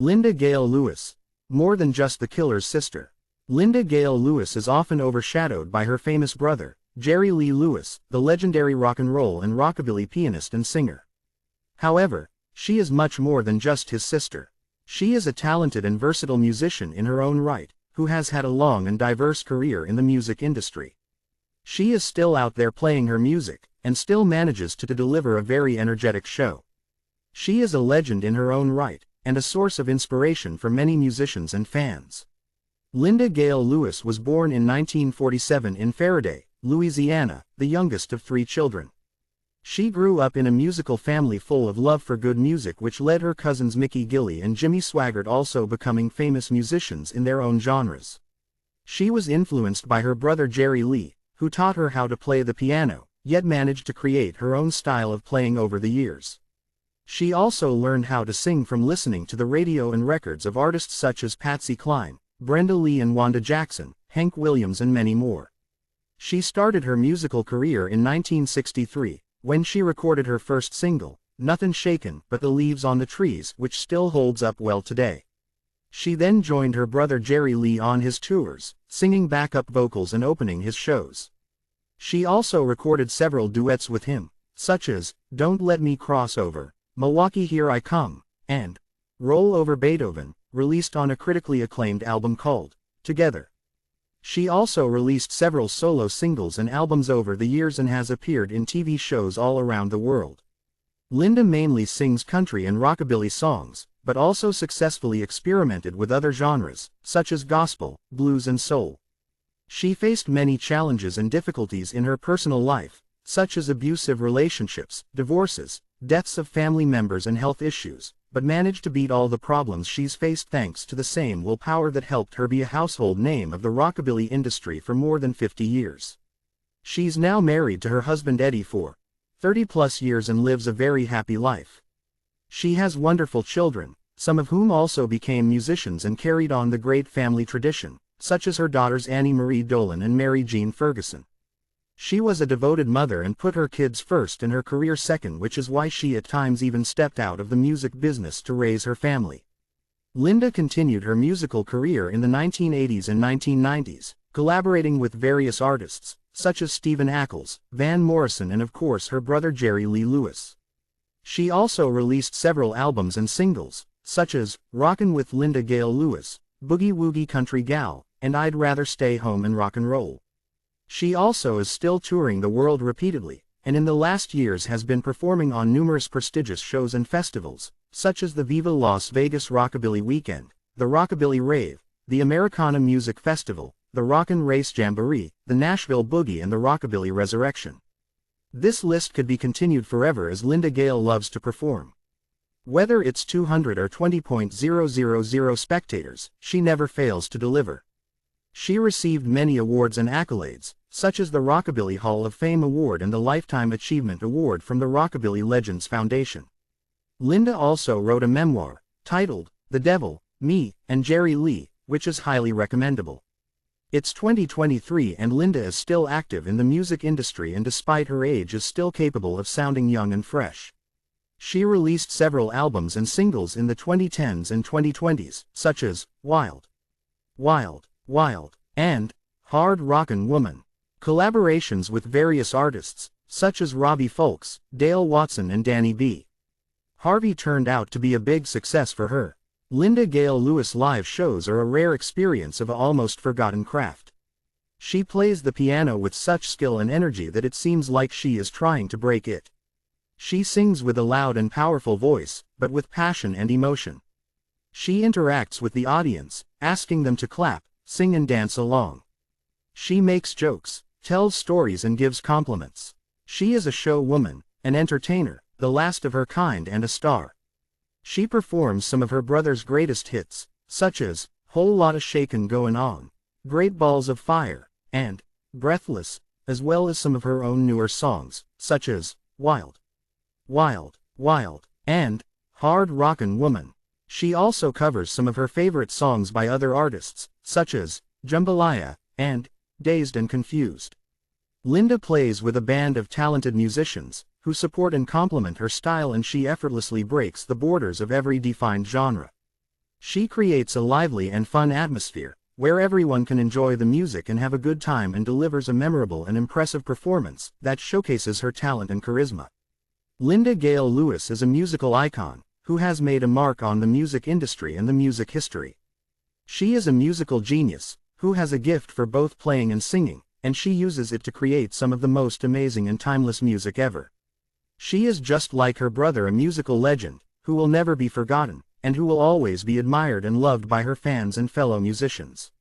Linda Gail Lewis. More than just the killer's sister. Linda Gail Lewis is often overshadowed by her famous brother, Jerry Lee Lewis, the legendary rock and roll and rockabilly pianist and singer. However, she is much more than just his sister. She is a talented and versatile musician in her own right, who has had a long and diverse career in the music industry. She is still out there playing her music, and still manages to deliver a very energetic show. She is a legend in her own right, and a source of inspiration for many musicians and fans. Linda Gail Lewis was born in 1947 in Faraday, Louisiana, the youngest of 3 children. She grew up in a musical family full of love for good music, which led her cousins Mickey Gilley and Jimmy Swaggart also becoming famous musicians in their own genres. She was influenced by her brother Jerry Lee, who taught her how to play the piano, yet managed to create her own style of playing over the years. She also learned how to sing from listening to the radio and records of artists such as Patsy Cline, Brenda Lee and Wanda Jackson, Hank Williams and many more. She started her musical career in 1963, when she recorded her first single, Nothin' Shakin' But the Leaves on the Trees, which still holds up well today. She then joined her brother Jerry Lee on his tours, singing backup vocals and opening his shows. She also recorded several duets with him, such as Don't Let Me Cross Over, Milwaukee Here I Come, and Roll Over Beethoven, released on a critically acclaimed album called Together. She also released several solo singles and albums over the years and has appeared in TV shows all around the world. Linda mainly sings country and rockabilly songs, but also successfully experimented with other genres, such as gospel, blues and soul. She faced many challenges and difficulties in her personal life, such as abusive relationships, divorces, deaths of family members and health issues, but managed to beat all the problems she's faced thanks to the same willpower that helped her be a household name of the rockabilly industry for more than 50 years. She's now married to her husband Eddie for 30+ years and lives a very happy life. She has wonderful children, some of whom also became musicians and carried on the great family tradition, such as her daughters Annie Marie Dolan and Mary Jean Ferguson. She was a devoted mother and put her kids first and her career second, which is why she at times even stepped out of the music business to raise her family. Linda continued her musical career in the 1980s and 1990s, collaborating with various artists, such as Stephen Ackles, Van Morrison and of course her brother Jerry Lee Lewis. She also released several albums and singles, such as Rockin' with Linda Gail Lewis, Boogie Woogie Country Gal, and I'd Rather Stay Home and Rock and Roll. She also is still touring the world repeatedly, and in the last years has been performing on numerous prestigious shows and festivals, such as the Viva Las Vegas Rockabilly Weekend, the Rockabilly Rave, the Americana Music Festival, the Rockin' Race Jamboree, the Nashville Boogie and the Rockabilly Resurrection. This list could be continued forever as Linda Gail loves to perform. Whether it's 200 or 20,000 spectators, she never fails to deliver. She received many awards and accolades, such as the Rockabilly Hall of Fame Award and the Lifetime Achievement Award from the Rockabilly Legends Foundation. Linda also wrote a memoir, titled, The Devil, Me, and Jerry Lee, which is highly recommendable. It's 2023 and Linda is still active in the music industry and despite her age is still capable of sounding young and fresh. She released several albums and singles in the 2010s and 2020s, such as Wild, Wild, Wild, and Hard Rockin' Woman. Collaborations with various artists, such as Robbie Fulks, Dale Watson and Danny B. Harvey turned out to be a big success for her. Linda Gail Lewis live shows are a rare experience of an almost forgotten craft. She plays the piano with such skill and energy that it seems like she is trying to break it. She sings with a loud and powerful voice, but with passion and emotion. She interacts with the audience, asking them to clap, sing and dance along. She makes jokes, tells stories and gives compliments. She is a show woman, an entertainer, the last of her kind and a star. She performs some of her brother's greatest hits, such as Whole Lotta Shakin' Goin' On, Great Balls of Fire, and Breathless, as well as some of her own newer songs, such as Wild, Wild, Wild, and Hard Rockin' Woman. She also covers some of her favorite songs by other artists, such as Jambalaya, and Dazed and Confused. Linda plays with a band of talented musicians, who support and complement her style and she effortlessly breaks the borders of every defined genre. She creates a lively and fun atmosphere, where everyone can enjoy the music and have a good time, and delivers a memorable and impressive performance that showcases her talent and charisma. Linda Gail Lewis is a musical icon, who has made a mark on the music industry and the music history. She is a musical genius, who has a gift for both playing and singing, and she uses it to create some of the most amazing and timeless music ever. She is just like her brother, a musical legend, who will never be forgotten, and who will always be admired and loved by her fans and fellow musicians.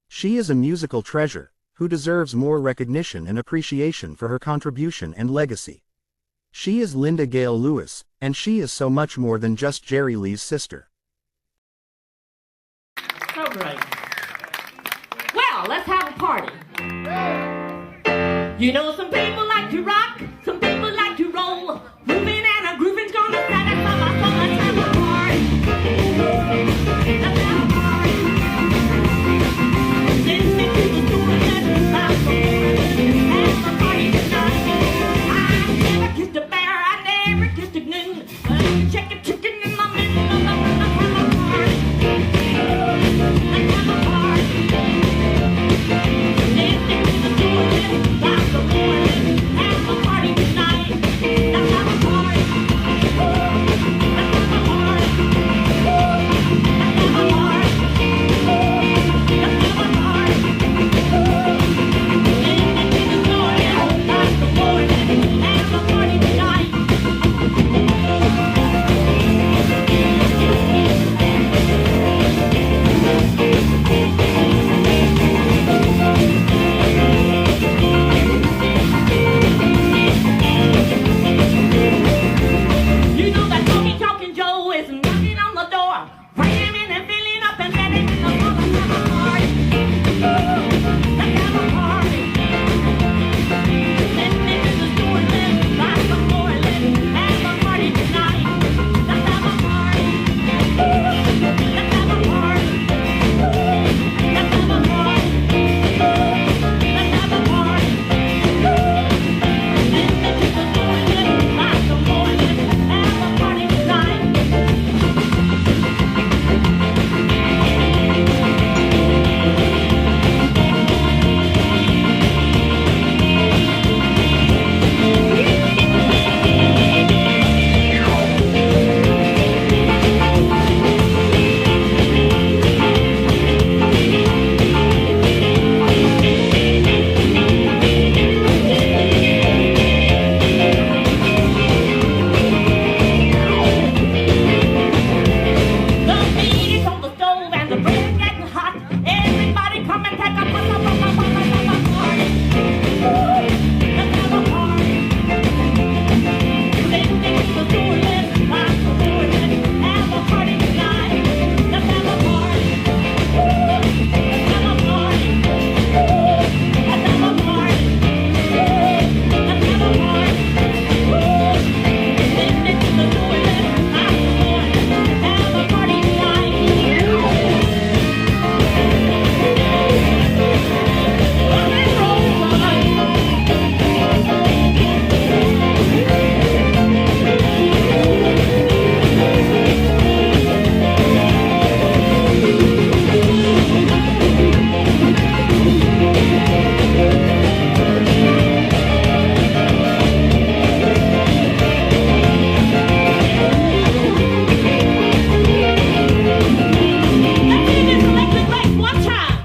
She is a musical treasure, who deserves more recognition and appreciation for her contribution and legacy. She is Linda Gail Lewis, and she is so much more than just Jerry Lee's sister. All right. Well, let's have a party. You know, some people like to rock, some people like to roll. Moving and a grooving's gonna satisfy my soul. Let's have a party. Let's have a party. Send me to the store and let's have a party tonight. I never kissed a bear, I never kissed a gnu. Check a chicken in my middle. Let's have a party. Let's have a party. Send me to the store and let's have a party tonight. Let's have a party. Let's have a party. Let's have a party. Let's have a party. Send me to the store and let's have a party tonight. You know that Tony Talking Joe is knocking on the door. Bring him in and fill it up and let him in the door. Let's have a party. Let's have a party. Send me to the store, let's buy some more. Let's have a party tonight. Let's have a party. Let's have a party. Let's have a party. Let's have a party. Send me to the store, let's buy some more. Let's have a party tonight. The meat is on the stove and the bread's getting hot. Everybody come and take a party. Let's have a party. Send me to the store, let's buy some more. Let's have a party tonight. Let's have a party. Let's have a party. Let's have a party. Let's have a party. Send me to the store, let's buy some more. Let's have a party tonight. Rock and roll, let's do this electric bass one time.